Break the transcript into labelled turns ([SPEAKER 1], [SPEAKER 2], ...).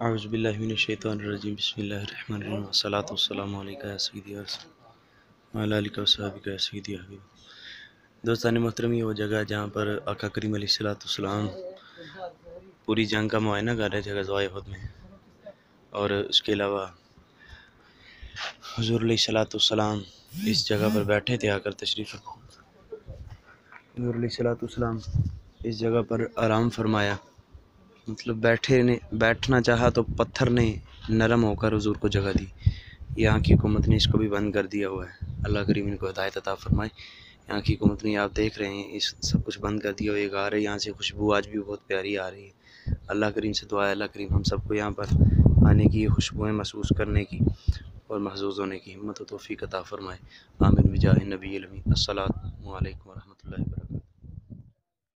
[SPEAKER 1] اعوذ باللہ من الشیطان الرجیم بسم اللہ الرحمن الرحیم والصلاة والسلام علیکہ یا سیدی وعلی آلہ وصحبہ یا سیدی حبیب۔ دوستان محترم، یہ وہ جگہ ہے جہاں پر آقا کریم علیہ السلام پوری جنگ کا معائنہ کر رہے تھے غزوہ احد میں، اور اس کے علاوہ حضور علیہ السلام اس جگہ پر بیٹھے تھے، آ کر تشریف رکھو۔ حضور علیہ السلام اس جگہ پر آرام فرمایا، مطلب بیٹھنا چاہا تو پتھر نے نرم ہو کر حضور کو جگہ دی۔ یہاں کی حکومت نے اس کو بھی بند کر دیا ہوا ہے، اللہ کریم ان کو ہدایت عطا فرمائے۔ یہاں کی حکومت نے، آپ دیکھ رہے ہیں، اس سب کچھ بند کر دیا ہوا ہے۔ ایک آ رہے یہاں سے خوشبو آج بھی بہت پیاری آ رہی ہے۔ اللہ کریم سے دعا ہے، اللہ کریم ہم سب کو یہاں پر آنے کی، خوشبوئیں محسوس کرنے کی اور محظوظ ہونے کی ہمت و توفیق عطا فرمائے۔ آمین بجاہ نبی الامین۔ السلام علیکم ورحمۃ اللہ وبرکاتہ۔